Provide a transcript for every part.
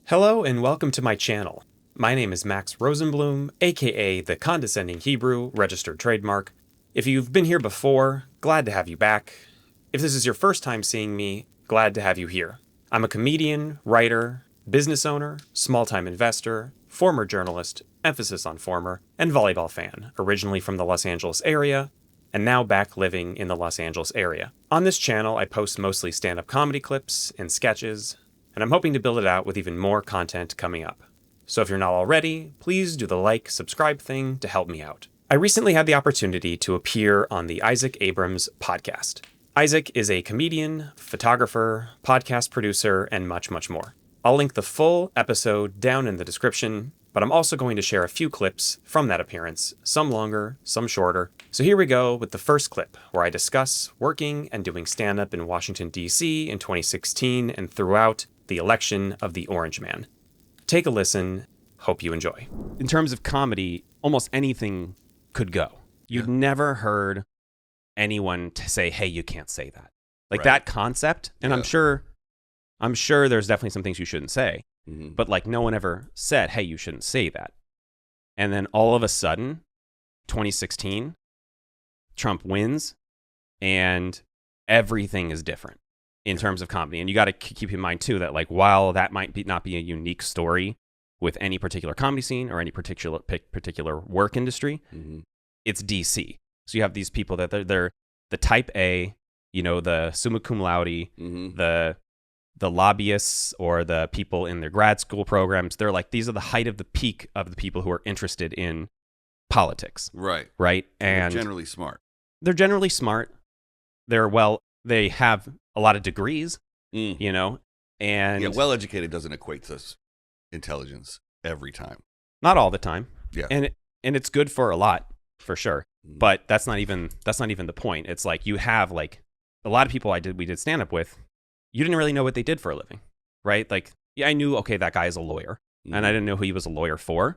Hello and welcome to my channel. My name is Max Rosenblum, aka the Condescending Hebrew, registered trademark. If you've been here before, glad to have you back. If this is your first time seeing me, glad to have you here. I'm a comedian, writer, business owner, small-time investor, former journalist, emphasis on former, and volleyball fan, originally from the Los Angeles area, and now back living in the Los Angeles area. On this channel, I post mostly stand-up comedy clips and sketches, and I'm hoping to build it out with even more content coming up. So if you're not already, please do the like, subscribe thing to help me out. I recently had the opportunity to appear on the Isaac Abrams podcast. Isaac is a comedian, photographer, podcast producer, and much, much more. I'll link the full episode down in the description, but I'm also going to share a few clips from that appearance, some longer, some shorter. So here we go with the first clip, where I discuss working and doing stand-up in Washington, D.C. in 2016 and throughout the election of the Orange Man. Take a listen. Hope you enjoy. In terms of comedy, almost anything could go. You've never heard anyone to say, hey, you can't say that. Like that concept. And I'm sure there's definitely some things you shouldn't say, but like no one ever said, hey, you shouldn't say that. And then all of a sudden, 2016, Trump wins and everything is different in terms of comedy. And you got to keep in mind too, that like, while that might not be a unique story with any particular comedy scene or any particular work industry, it's DC. So you have these people that they're the type A, you know, the summa cum laude, the lobbyists or the people in their grad school programs. They're like, these are the height of the peak of the people who are interested in politics. Right. And they're generally smart. They're generally smart. They have a lot of degrees, you know, and well-educated doesn't equate to intelligence every time. Not all the time. Yeah. And it's good for a lot, for sure. But that's not even the point. It's like you have like a lot of people we did stand up with, you didn't really know what they did for a living, right? Like, yeah, I knew, okay, that guy is a lawyer, and I didn't know who he was a lawyer for.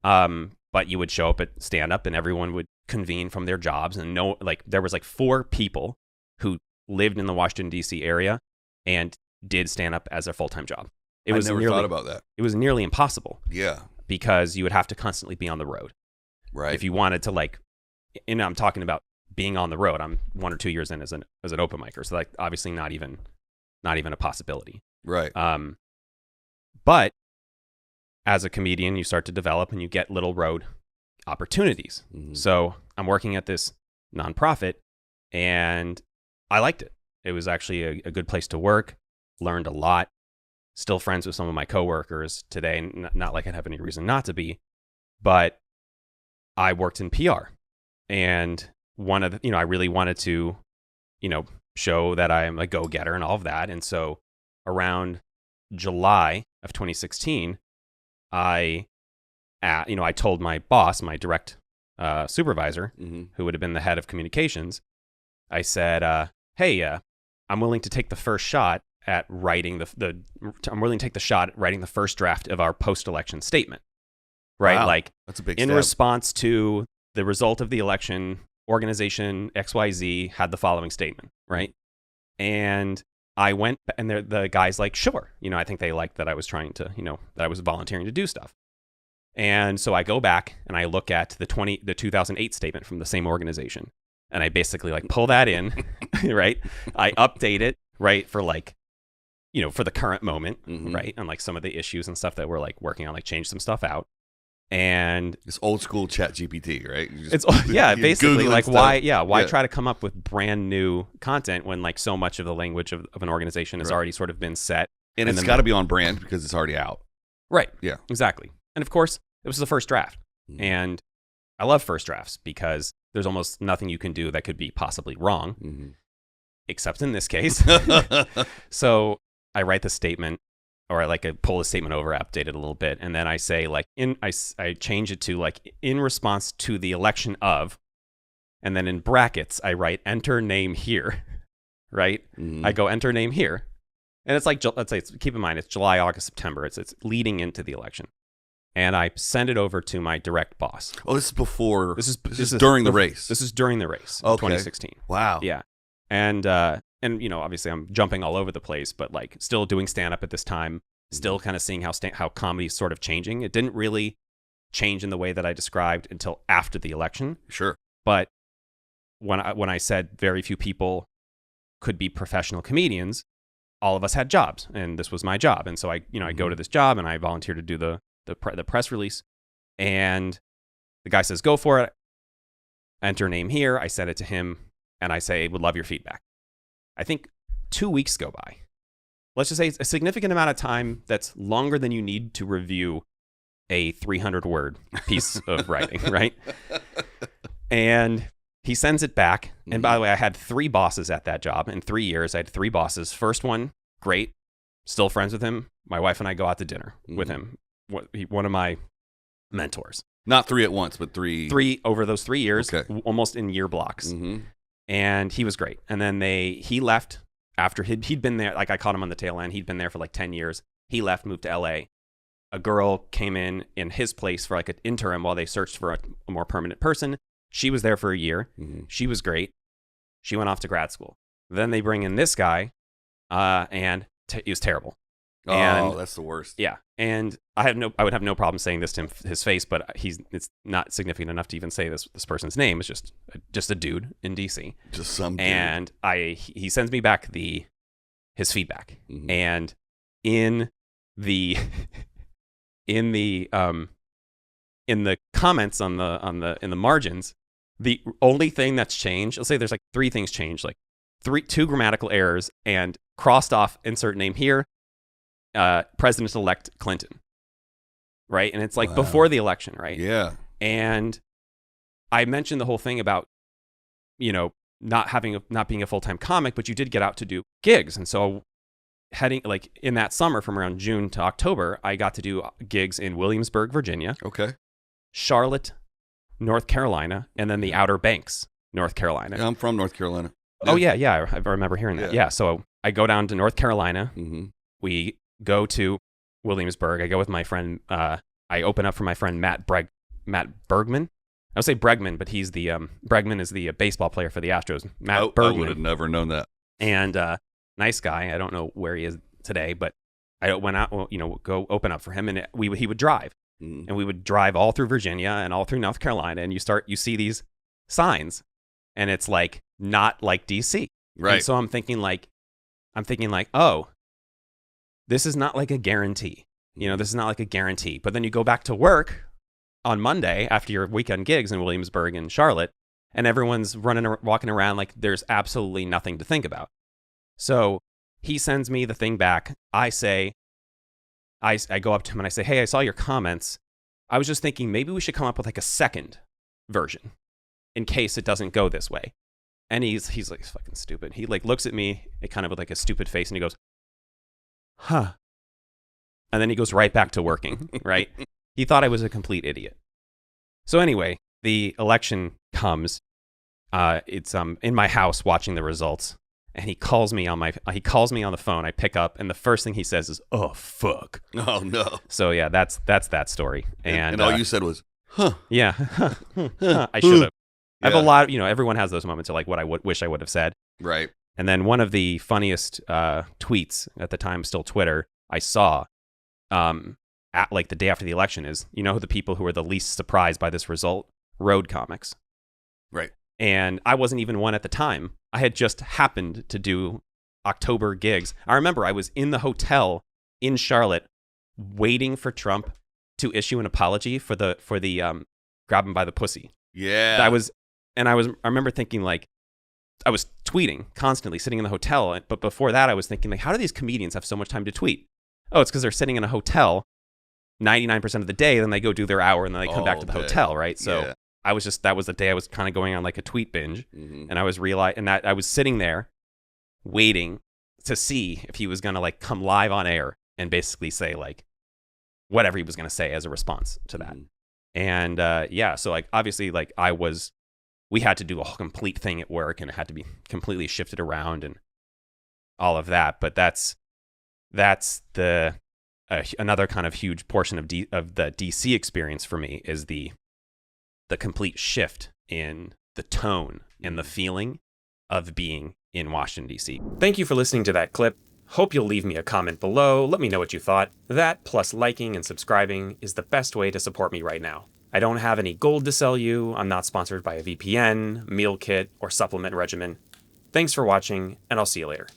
But you would show up at stand up and everyone would convene from their jobs and know, like, there was like 4 people who lived in the Washington, D.C. area and did stand up as a full-time job. I never thought about that. It was nearly impossible. Yeah. Because you would have to constantly be on the road. Right. If you wanted to, like, and I'm talking about being on the road. I'm 1 or 2 years in as an open micer. So like obviously not even a possibility. Right. But as a comedian, you start to develop and you get little road opportunities. So I'm working at this nonprofit and I liked it. It was actually a good place to work, learned a lot, still friends with some of my coworkers today. Not like I'd have any reason not to be, but I worked in PR. And one of the, I really wanted to, show that I'm a go-getter and all of that. And so around July of 2016, I told my boss, my direct supervisor, who would have been the head of communications, I said, hey, I'm willing to take the first shot at writing I'm willing to take the shot at writing the first draft of our post-election statement. Right? Wow. Like, that's a big in step. response to the result of the election, organization XYZ had the following statement, right? And I went, and the guy's like, sure. I think they liked that I was trying to, that I was volunteering to do stuff. And so I go back and I look at the 2008 statement from the same organization. And I basically like pull that in, right? I update it, right? For like, for the current moment, right? And like some of the issues and stuff that we're like working on, like change some stuff out. And it's old school Chat GPT, right? Basically like stuff. Why try to come up with brand new content when like so much of the language of an organization has already sort of been set. And it's got to be on brand because it's already out. Right. Yeah. Exactly. And of course, it was the first draft. And I love first drafts because there's almost nothing you can do that could be possibly wrong, except in this case. So I write the statement, or I pull the statement over, update it a little bit, and then I say like I change it to like in response to the election of, and then in brackets I write enter name here, right? I go enter name here, and it's like, let's say, keep in mind it's July, August, September. It's leading into the election, and I send it over to my direct boss. Oh, this is before. This is during the race. This is during the race. Okay. 2016. Wow. Yeah, and obviously I'm jumping all over the place, but like still doing stand up at this time. still kind of seeing how comedy is sort of changing. It didn't really change in the way that I described until after the election. Sure. But when I said very few people could be professional comedians, all of us had jobs, and this was my job. And so I go to this job and I volunteer to do the press release, and the guy says, go for it. Enter name here. I send it to him and I say, would love your feedback. I think 2 weeks go by. Let's just say it's a significant amount of time that's longer than you need to review a 300-word piece of writing, right? And he sends it back. And by the way, I had 3 bosses at that job. In 3 years, I had 3 bosses. First one, great. Still friends with him. My wife and I go out to dinner with him. One of my mentors. Not 3 at once, but 3. 3 over those 3 years, okay. Almost in year blocks. And he was great. And then he left after he'd been there. Like, I caught him on the tail end. He'd been there for like 10 years. He left, moved to LA. A girl came in his place for like an interim while they searched for a more permanent person. She was there for a year. She was great. She went off to grad school. Then they bring in this guy, and he was terrible. And, that's the worst. Yeah, and I would have no problem saying this to his face, but it's not significant enough to even say this person's name. It's just a dude in DC. Just some dude. And he sends me back his feedback, and in the in the comments in the margins, the only thing that's changed, let's say there's like 3 things changed, like 2 grammatical errors and crossed off insert name here, President-elect Clinton, right? And it's like before the election, right? Yeah. And I mentioned the whole thing about, not being a full-time comic, but you did get out to do gigs. And so heading like in that summer from around June to October, I got to do gigs in Williamsburg, Virginia. Okay. Charlotte, North Carolina, and then the Outer Banks, North Carolina. Yeah, I'm from North Carolina. Oh, yeah. I remember hearing that. Yeah. So I go down to North Carolina. We go to Williamsburg. I go with my friend. I open up for my friend Matt Bergman. I would say Bregman, but he's the Bregman is the baseball player for the Astros. Matt Bergman. I would have never known that. And nice guy. I don't know where he is today, but I went out. Go open up for him, and he would drive, and we would drive all through Virginia and all through North Carolina, and you see these signs, and it's like not like DC, right? And so I'm thinking like, oh, this is not like a guarantee. This is not like a guarantee. But then you go back to work on Monday after your weekend gigs in Williamsburg and Charlotte, and everyone's walking around like there's absolutely nothing to think about. So he sends me the thing back. I go up to him and I say, hey, I saw your comments. I was just thinking maybe we should come up with like a second version in case it doesn't go this way. And he's like, fucking stupid. He like looks at me, kind of with like a stupid face, and he goes, huh. And then he goes right back to working, right? He thought I was a complete idiot. So anyway, the election comes. It's in my house watching the results, and he calls me on the phone. I pick up, and the first thing he says is, "Oh fuck." Oh no. So yeah, that's that story. And all you said was, "Huh." Yeah. I should have. I have a lot. Everyone has those moments of like what I wish I would have said. Right. And then one of the funniest tweets at the time, still Twitter, I saw at like the day after the election is, who the people who were the least surprised by this result? Road comics. Right. And I wasn't even one at the time. I had just happened to do October gigs. I remember I was in the hotel in Charlotte waiting for Trump to issue an apology for the grab him by the pussy. Yeah. I remember thinking like, I was tweeting constantly sitting in the hotel. But before that, I was thinking like, how do these comedians have so much time to tweet? Oh, it's because they're sitting in a hotel 99% of the day. Then they go do their hour and then they come back to the hotel. Right. So yeah. That was the day I was kind of going on like a tweet binge. And I was that I was sitting there waiting to see if he was going to like come live on air and basically say like whatever he was going to say as a response to that. And so like obviously like we had to do a whole complete thing at work, and it had to be completely shifted around and all of that. But that's another kind of huge portion of the DC experience for me is the complete shift in the tone and the feeling of being in Washington, D.C. Thank you for listening to that clip. Hope you'll leave me a comment below, let me know what you thought. That, plus liking and subscribing, is the best way to support me right now. I don't have any gold to sell you, I'm not sponsored by a VPN, meal kit, or supplement regimen. Thanks for watching, and I'll see you later.